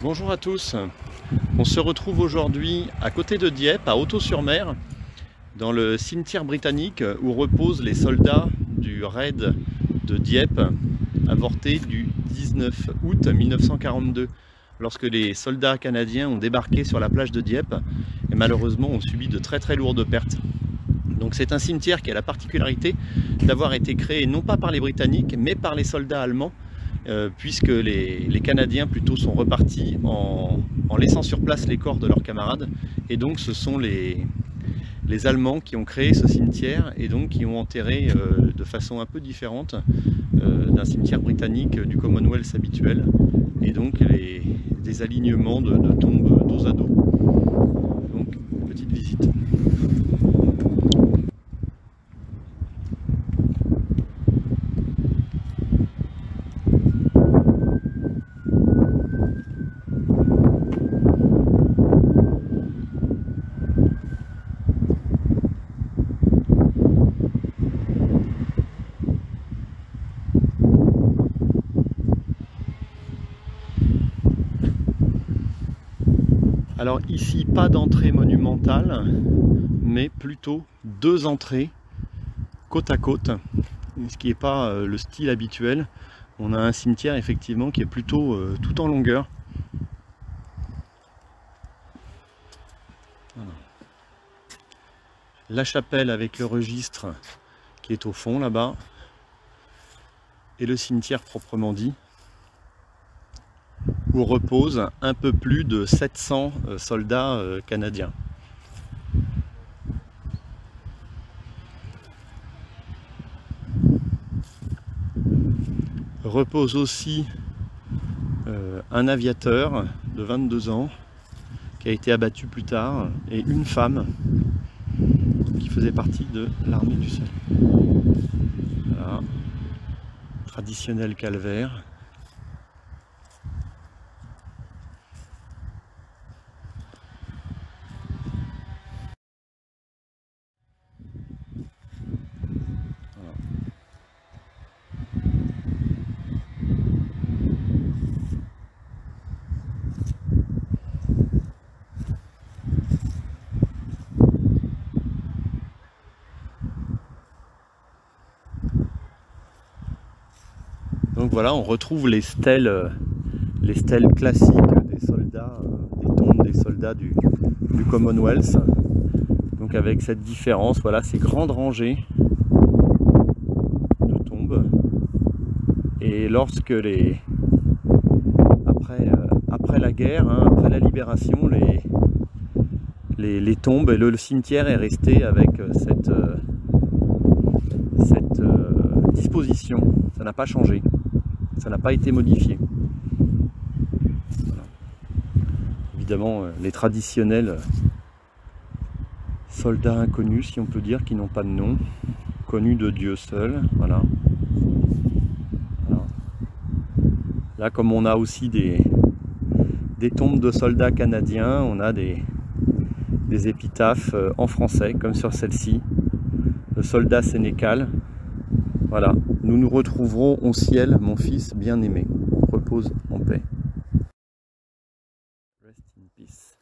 Bonjour à tous, on se retrouve aujourd'hui à côté de Dieppe, à Hautot-sur-Mer, dans le cimetière britannique où reposent les soldats du raid de Dieppe, avorté du 19 août 1942, lorsque les soldats canadiens ont débarqué sur la plage de Dieppe et malheureusement ont subi de très lourdes pertes. Donc c'est un cimetière qui a la particularité d'avoir été créé non pas par les Britanniques mais par les soldats allemands, puisque les Canadiens plutôt sont repartis en laissant sur place les corps de leurs camarades, et donc ce sont les Allemands qui ont créé ce cimetière et donc qui ont enterré de façon un peu différente d'un cimetière britannique du Commonwealth habituel, et donc des alignements de tombes dos à dos. Donc petite visite. Alors ici, pas d'entrée monumentale, mais plutôt deux entrées côte à côte, ce qui n'est pas le style habituel. On a un cimetière effectivement qui est plutôt tout en longueur. Voilà. La chapelle avec le registre qui est au fond là-bas, et le cimetière proprement dit, où reposent un peu plus de 700 soldats canadiens. Repose aussi un aviateur de 22 ans qui a été abattu plus tard, et une femme qui faisait partie de l'armée du salut. Voilà. Traditionnel calvaire. Donc voilà, on retrouve les stèles classiques des soldats, des tombes des soldats du Commonwealth. Donc avec cette différence, voilà, ces grandes rangées de tombes. Et lorsque après la guerre, après la libération, les tombes et le cimetière est resté avec cette disposition. Ça n'a pas changé. Ça n'a pas été modifié. Voilà. Évidemment, les traditionnels soldats inconnus, si on peut dire, qui n'ont pas de nom, connus de Dieu seul. Voilà. Voilà. Là, comme on a aussi des tombes de soldats canadiens, on a des épitaphes en français, comme sur celle-ci, le soldat sénécal. Voilà, nous nous retrouverons au ciel, mon fils bien-aimé. Repose en paix. Rest in peace.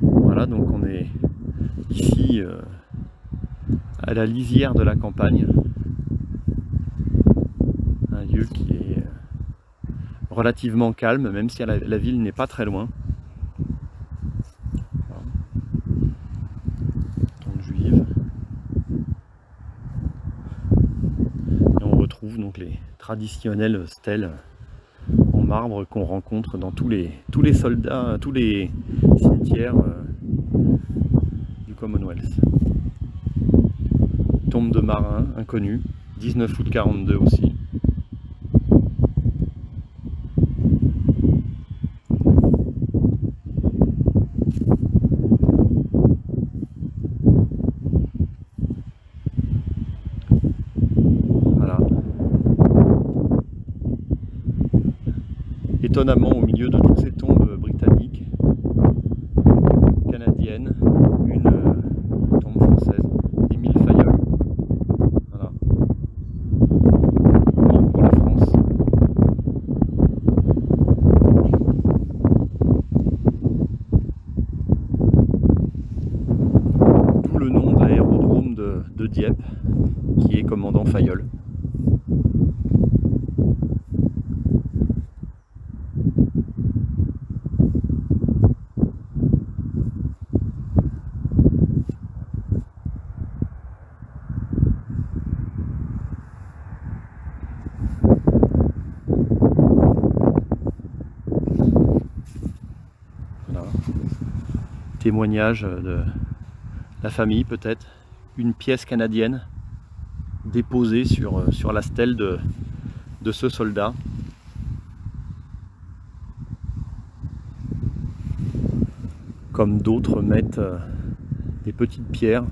Voilà, donc on est ici à la lisière de la campagne. Un lieu qui est relativement calme, même si la ville n'est pas très loin. Donc les traditionnelles stèles en marbre qu'on rencontre dans tous les soldats, tous les cimetières du Commonwealth. Tombe de marins inconnus, 19 août 42 aussi. Étonnamment, au milieu de toutes ces tombes britanniques, canadiennes, une tombe française, Émile Fayolle. le nom de l'aérodrome de Dieppe, qui est commandant Fayolle. Voilà. Témoignage de la famille peut-être, une pièce canadienne déposée sur la stèle de ce soldat. Comme d'autres mettent des petites pierres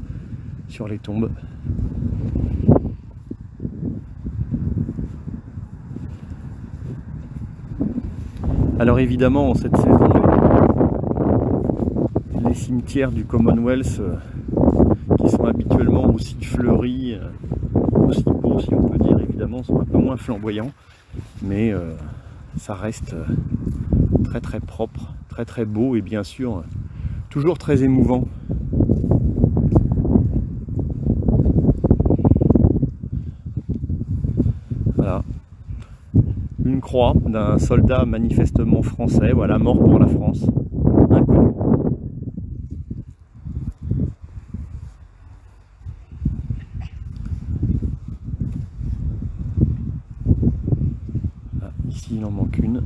sur les tombes. Alors évidemment, en cette saison, les cimetières du Commonwealth, qui sont habituellement aussi fleuris, aussi beaux si on peut dire, évidemment, sont un peu moins flamboyants, mais ça reste très très propre, très très beau et bien sûr toujours très émouvant. Voilà. Une croix d'un soldat manifestement français, voilà, mort pour la France, inconnu. Ah, ici il en manque une.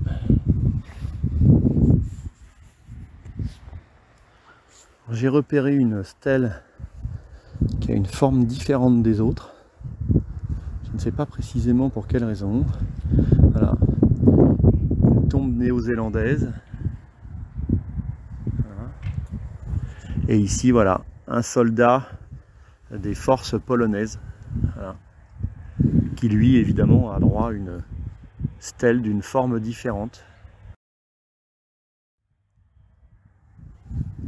J'ai repéré une stèle qui a une forme différente des autres. Je ne sais pas précisément pour quelle raison. Voilà. Une tombe néo-zélandaise. Voilà. Et ici, voilà, un soldat des forces polonaises. Voilà. Qui lui, évidemment, a droit à une stèle d'une forme différente.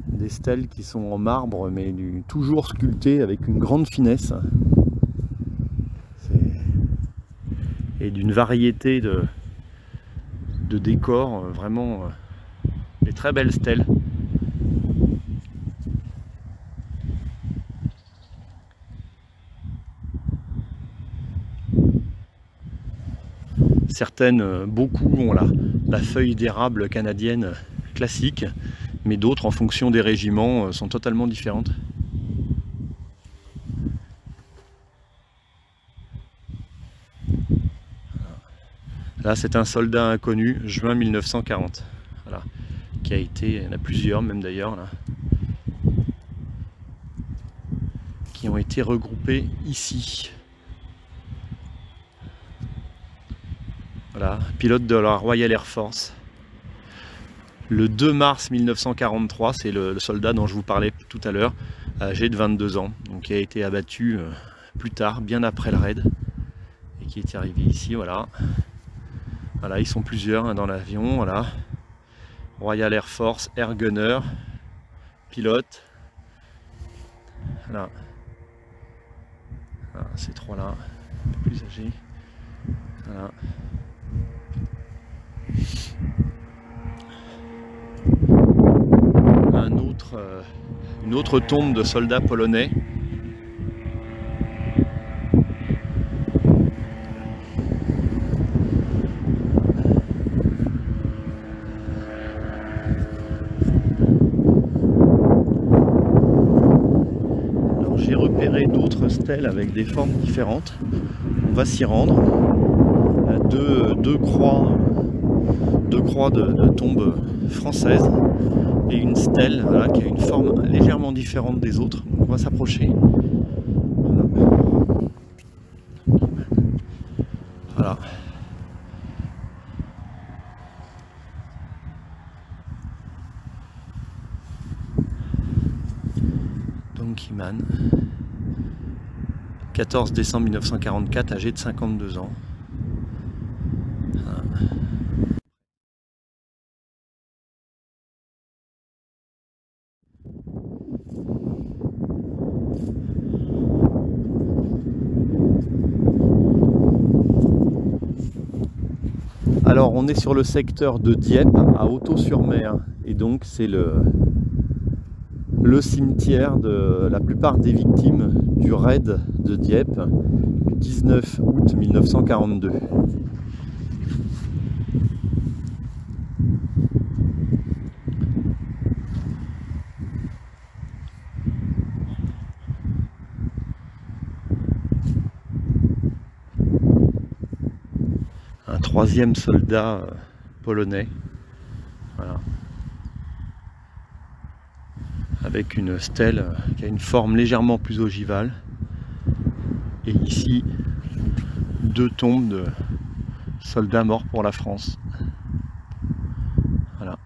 Des stèles qui sont en marbre, mais toujours sculptées avec une grande finesse. Et d'une variété de décors, vraiment des très belles stèles. Certaines, beaucoup ont la feuille d'érable canadienne classique, mais d'autres, en fonction des régiments, sont totalement différentes. Là, c'est un soldat inconnu, juin 1940. Voilà. Qui a été, il y en a plusieurs même d'ailleurs, là, qui ont été regroupés ici. Voilà, pilote de la Royal Air Force. Le 2 mars 1943, c'est le soldat dont je vous parlais tout à l'heure, âgé de 22 ans, donc qui a été abattu plus tard, bien après le raid, et qui est arrivé ici, voilà. Voilà, ils sont plusieurs dans l'avion, voilà. Royal Air Force, Air Gunner, pilote. Voilà. Voilà, ces trois-là, un peu plus âgés. Voilà. Une autre tombe de soldats polonais. Alors j'ai repéré d'autres stèles avec des formes différentes. On va s'y rendre. Deux croix de tombes françaises. Et une stèle, voilà, qui a une forme légèrement différente des autres. Donc on va s'approcher. Voilà. Donkey Man. 14 décembre 1944, âgé de 52 ans. Voilà. Alors on est sur le secteur de Dieppe à Auto-sur-Mer et donc c'est le le cimetière de la plupart des victimes du raid de Dieppe du 19 août 1942. Un troisième soldat polonais, voilà, avec une stèle qui a une forme légèrement plus ogivale. Et ici, 2 tombes de soldats morts pour la France. Voilà.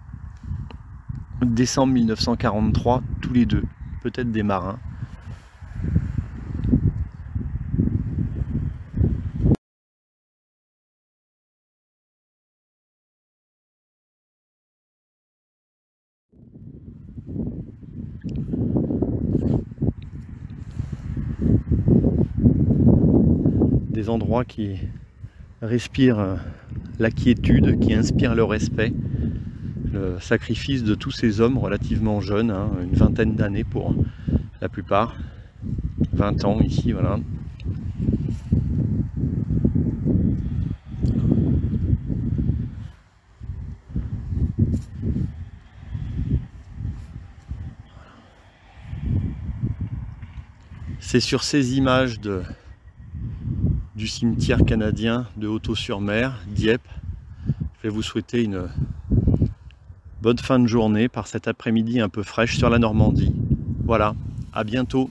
Décembre 1943, tous les deux, peut-être des marins. Des endroits qui respirent la quiétude, qui inspirent le respect, le sacrifice de tous ces hommes relativement jeunes, hein, une vingtaine d'années pour la plupart, 20 ans ici, voilà. C'est sur ces images du cimetière canadien de Hottot-sur-Mer, Dieppe. Je vais vous souhaiter une bonne fin de journée par cet après-midi un peu fraîche sur la Normandie. Voilà, à bientôt.